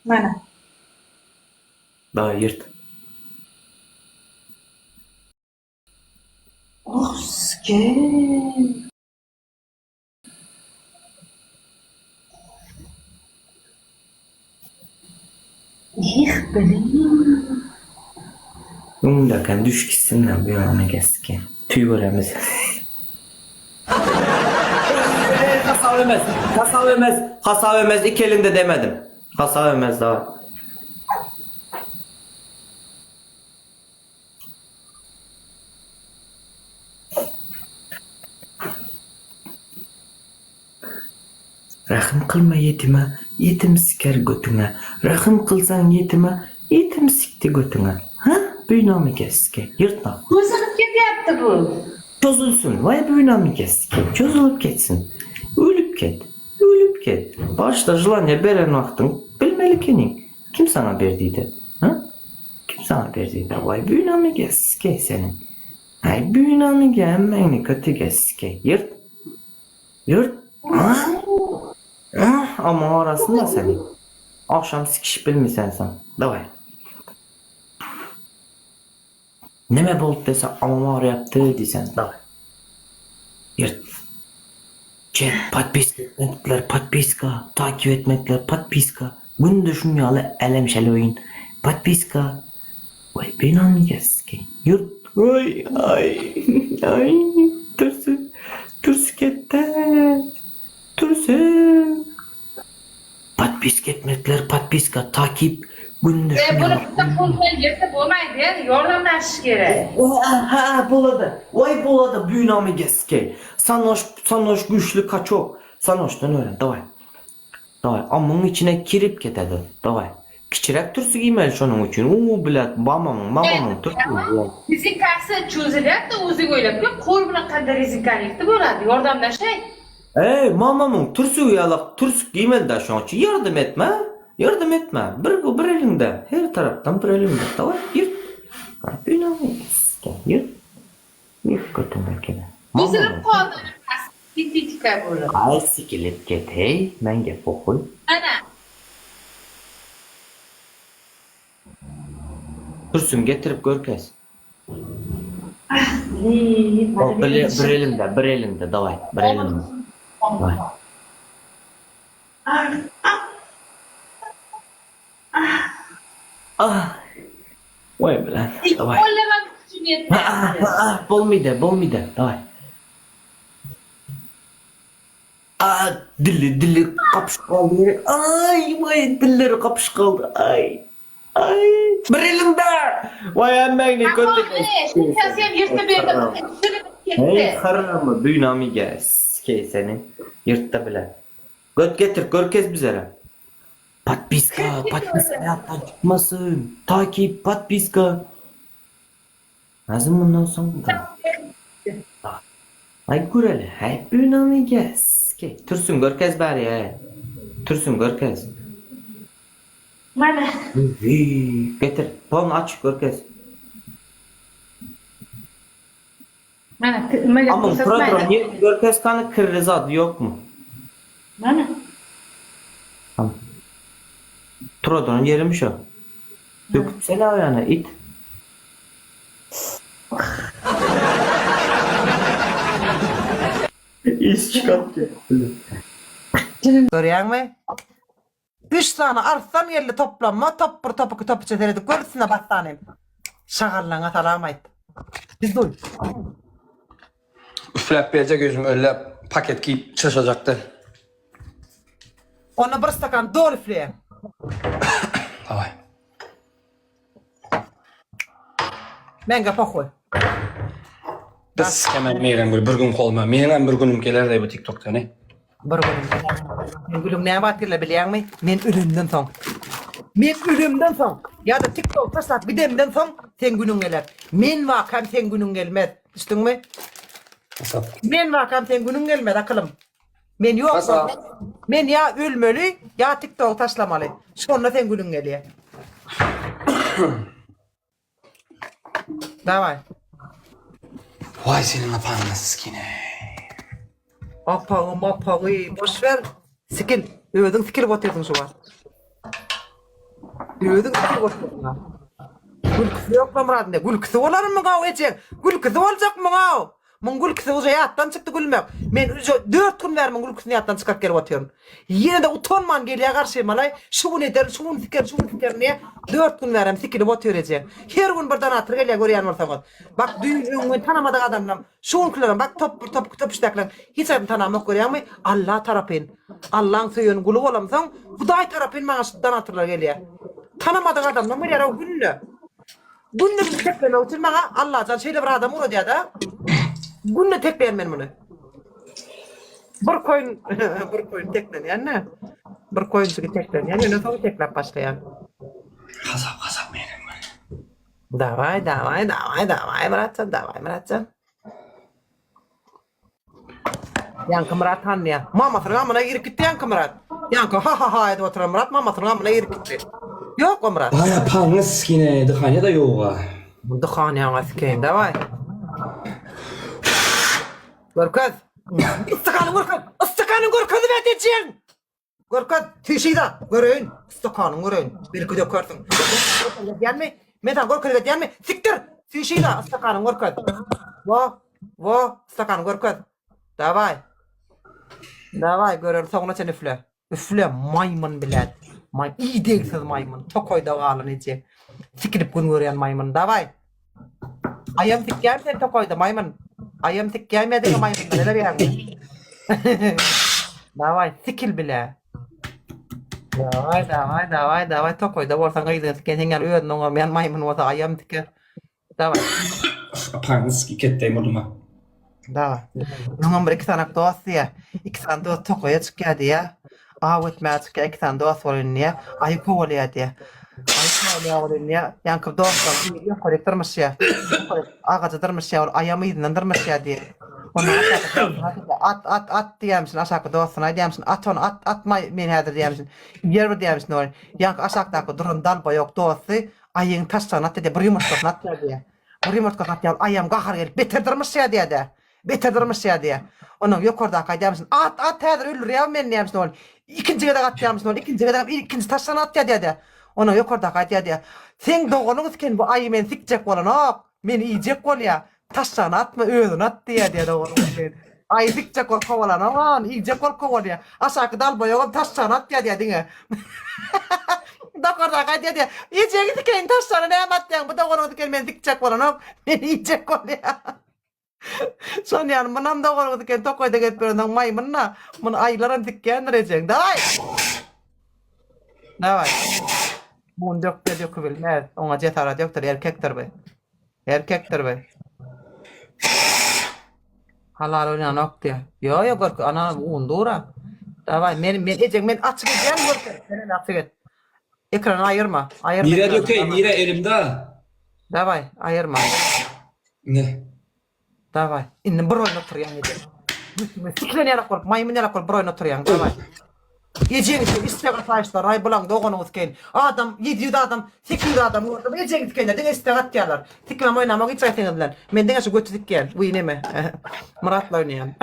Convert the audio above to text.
Mana. Daha yırt. Oh, sken. Ich bin. Unda kan düş gitsin lan bir ana keskin. Tüy göremiz. Kasav emez. Kasav emez. Kasav emez. İki elinde demedim. Kasav emez daha. Rahim kılma yetime, yetim siker götüne. Rahim kılsan yetime, yetim sikti götüne. Ha? Büyünamı keske, yırtma. Ko'zimiz ketyapti bu. Çözülsün, vay büyünamı keske, çözülüp ketsin. Ölüp ket, ölüp ket. Başta jılanya beren vaktın, bilmeli kenin. Kim sana verdiydi? Ha? Kim sana verdiydi? Vay büyünamı keske senin. Ay büyünamı gelmeyini kötü keske, yırt. Yırt. Ha? Ama arasında senin. Akşam sikiş bilmişsen sen. Davay. Neme boldu dese ama yaptı desen. Davay. Yırt. Chat, подписка, takip etmekler, подписка. Gün düşünyalı elemşeli oyun. Подписка. Vay benim geski. Yırt. Ay, ay. Türsü kette. Türsü. Подписка etmekler, подписка, takip, gün Bunu düşünüyor. bitta pul bilan yetib bo'lmaydi, yordamlashish kerak. Ha, buladı. Vay buladı, büyünamı geske. Sanoş güçlü kaçok. Sanoştan öğren, davay. Davay, amının içine kirip ketedi, davay. Kichirek türsü giymeli şunun için. Bilat, mamamın türsü. Rezinkasi cho'zilyapti, o'zing o'ylab ko'r. Qo'l bilan qanday rezinkalikda bo'ladi? Yordamlashay. Mamamın türsü uyalak, türsü giymeli de şunun için. Yardım etme. Yardım etme. Bir elinde. Her taraftan bir elinde. Davay, yırt. Büyünamı geske, yırt. Yırt götüme kene. Buzilib qoldi. Titika bo'lib. Ay sikilip ket hey. Menge pokul. Ana. Türsün getirip görkez. Mana Bir elinde davay. Bir elinde. Davay. Vay bilen. Davay. qo'llaman kuchim yetmayapti. Bolmaydi. Davay. Dili kapış kaldı yere. Ay vay dilleri kapış kaldı. Ay. Bir elinde. Vay emmeyni kötü. Sen sen yırtıp berdim. Hey karnımı büyünamı gez. Key senin. Yırtta bile. Göt getir görkez bizlere. Подписка hayattan çıkmasın. Takip подписка. Nazım bundan sonra. Ay gurele. Hay büyünamı gez. Key. Türsün görkez bari ya. Türsün görkez. Mana. Getir. Palını aç görkez. Mana nimaga Ama ko'rsatmaydi. program görkez kanı kırrızad yok mu? Mana. Tamam. Trodon yerim o. Döküp seni ayağına it. İş çıkarttı. Görüyor musun? 3 tane arsam yerli toplanma, topu çeteredi. Görsüne bastanayım. Şakarlan atalamaydı. Biz duy. Üflep verecek gözüm öyle paket giyip çalışacaktı. Ona bir stakan doğru üfleyen. Davay. Ben kapa koy. Biz hemen meğren bir gün kolma. Meğren bir günüm gelir de bu TikTok'ta ne? Bir günüm. Ben gülüm neye batırla biliyor musun? Men ölümden son. Men ölümden son. Ya da TikTok fırsat bir demden son sen günün gelir. Men vakam sen günün gelmez. Düştün mü? Nasıl? Men vakam sen günün gelmez akılım. Men yok. Nasıl? Men ya ölmeli ya TikTok taşlamalı. Sonra sen günün geliyor. Davay. Vay senin apanına sikine. Apağı boş ver. Sikil. Ödün sikil batırdın şu var. Gözün iki boşluğuna. Gülküsü yok lan Murat ne? Gülküsü olar mı gav ecek? Gülküsü olacak mı gav? Mun gülküsü uza yattan çıktı gülmek. Men 4 gün vermen gülküsünü yattan çıkart gelip atıyorum. Yine de utanman geliyor karşı malay. Şunu eder, şunu siker niye? 4 gün verem sikilip atıyor ecek. Her gün birden atır geliyor görüyen olsanız. Bak düğün tanımadık adamlar. Şunu kılarım bak top iştekler. Hiç adam tanımak görüyor mu? Allah tarafın. Allah'ın söyünün kulu olamsan. Huday tarafın bana şuttan atırlar geliyor. Tanımadık adamlar mı yara o günlü? Günlü bir tekleme oturmana Allah can şeyle bir adam olur diye da. Günlü tekleyen ben bunu. Bir koyun teklen yani. Bir koyun sıkı teklen yani ne sonra teklep başlayan. Kasap meýerim. Davay Muratcan. Yankı Murat han ya. Mamasının amına girip gitti Yankı Murat. Yankı ha edip oturan Murat mamasının amına girip gitti. Yok o Murat. Aya paňyz kine dyhanya da ýok. Bunda xanýaňa sikeyim davay. Görkez. Istakanın görkezi beteceğim. Görkez tişida görün. Istakanın görün. Belki de görsün. Gelme. Metan görkez gelme. Siktir. Tişida istakanın görkez. Wo istakanın görkez. Davay. Görür sonra sen üfle. Üfle maymun bilet. İyi değilsiz maymun. Tokoyda galın ece. Sikirip gün görüyen maymun. Davay. Ayam sikkiyem sen tokoyda maymun. Ayam sikkiyem edin maymun. Neler yani? Davay sikil bile. Davay tokoyda borsan gaydın sikken sen gel öğüdün olmayan maymun olsa ayam sikker. Davay. Paňyz ketdi moduma. Davay. Nunum bir iki tane dost ya. İki tane dost tokoya çıkıyor diye. Avet çıkıyor iki tane dost var önüne. Ayı kovalıyor diye. Yankı dostlar yok kolektörmüş ya. Ağacıdırmış ya. Ayamı idinlendirmiş ya diye. Onu at diyemsin aşağı dostuna diyemsin. At onu at men hadir diyemsin. Yer diyemsin onu. Yankı aşağıdaki durun dalba yok dostu. Ayın taşsan at diye. Bir yumurtkasını at diye. Bir yumurtkasını at diye. Ayam kahar gelip beterdirmiş ya diye de. Beterdirmiş ya diye. Onun yukarıdaki diyemsin. At hadir ölür ya men diyemsin onu. İkinci kadar at diyemsin onu. İkinci taşsan at diye de. Ona yukarıda kaydı diye. Sen doğunuz ken bu ayı men sikecek olan ok. Men yiyecek ol ya. Taşsan atma öğün at diye doğunuz ken. Ayı sikecek ol kovalan aman yiyecek ol koval ya. Aşağı dalba yok taşsan at diye dinle. Yukarıda kaydı diye. Yiyecek ken taşsan ne at diye. Bu doğunuz ken men sikecek olan ok. Men yiyecek ol ya. Son yani manam doğunuz ken tokoyda getperinden maymunna. Mun ayıların sikken recek. Davay. Bun dökü bilmez. Ona cesaret yoktur. Erkektir be. Halal oynayan ok diye. Yo görkü. Ana undura. Davay. Men açık edeceğim görkü. Senin açık et. Ekranı ayırma. Nire dökey, nire elimde. Davay. Ayırma. Ne? Davay. İnne bir oyun otur yani. Siklen yarak ol. Maymun yarak ol. Bir oyun otur yani. Davay. Yiyeceğiniz istek atayışlar, ay bulan doğunuz ken. Adam, 700 adam, 800 adam, yiyeceğiniz kenler, dene istek atıyorlar. Tikmem oynamak hiç ayetiniz bilen. Men dene şu götü tikken, bu yine mi? Murat'la oynayan.